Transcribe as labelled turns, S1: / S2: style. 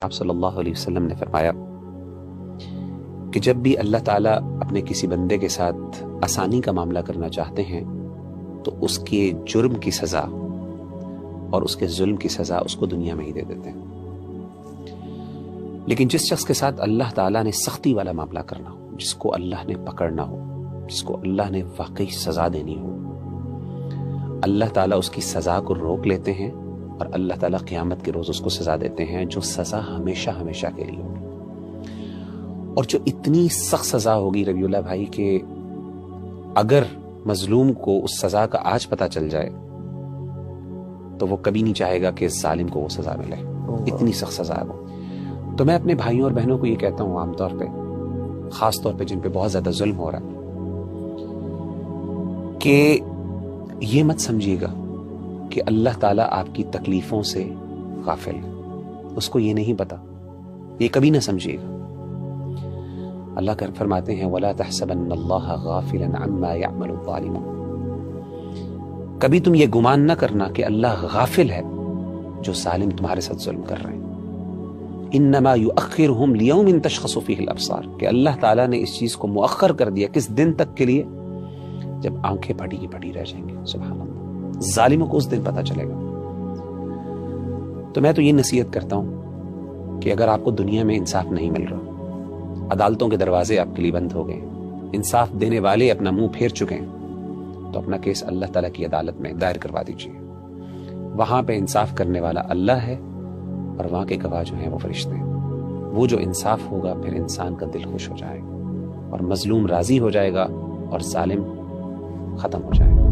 S1: آپ صلی اللہ علیہ وسلم نے فرمایا کہ جب بھی اللہ تعالیٰ اپنے کسی بندے کے ساتھ آسانی کا معاملہ کرنا چاہتے ہیں تو اس کے جرم کی سزا اور اس کے ظلم کی سزا اس کو دنیا میں ہی دے دیتے ہیں، لیکن جس شخص کے ساتھ اللہ تعالیٰ نے سختی والا معاملہ کرنا ہو، جس کو اللہ نے پکڑنا ہو، جس کو اللہ نے واقعی سزا دینی ہو، اللہ تعالیٰ اس کی سزا کو روک لیتے ہیں اور اللہ تعالیٰ قیامت کے روز اس کو سزا دیتے ہیں جو سزا ہمیشہ ہمیشہ کے لیے ہوگی، اور جو اتنی سخت سزا ہوگی ربیع اللہ بھائی کہ اگر مظلوم کو اس سزا کا آج پتہ چل جائے تو وہ کبھی نہیں چاہے گا کہ ظالم کو وہ سزا ملے، اتنی سخت سزا ہے وہ۔ تو میں اپنے بھائیوں اور بہنوں کو یہ کہتا ہوں عام طور پہ، خاص طور پہ جن پہ بہت زیادہ ظلم ہو رہا ہے، کہ یہ مت سمجھیے گا کہ اللہ تعالیٰ آپ کی تکلیفوں سے غافل ہے، اس کو یہ نہیں پتا، یہ کبھی نہ سمجھیے گا۔ اللہ کر فرماتے ہیں وَلَا تَحْسَبَنَّ اللَّهَ غَافِلًا عَمَّا يَعْمَلُ الظَّالِمُونَ، کبھی تم یہ گمان نہ کرنا کہ اللہ غافل ہے جو ظالم تمہارے ساتھ ظلم کر رہے ہیں۔ انما یؤخرہم لیوم تشخص فیہ الابصار، کہ اللہ تعالیٰ نے اس چیز کو مؤخر کر دیا کس دن تک کے لیے، جب آنکھیں پھٹی کی پھٹی رہ جائیں گے۔ سبحان اللہ، ظالموں کو اس دن پتہ چلے گا۔ تو میں تو یہ نصیحت کرتا ہوں کہ اگر آپ کو دنیا میں انصاف نہیں مل رہا، عدالتوں کے دروازے آپ کے لیے بند ہو گئے، انصاف دینے والے اپنا منہ پھیر چکے ہیں، تو اپنا کیس اللہ تعالیٰ کی عدالت میں دائر کروا دیجیے۔ وہاں پہ انصاف کرنے والا اللہ ہے اور وہاں کے گواہ جو ہیں وہ فرشتے ہیں۔ وہ جو انصاف ہوگا پھر انسان کا دل خوش ہو جائے گا اور مظلوم راضی ہو جائے گا اور ظالم ختم ہو جائے گا۔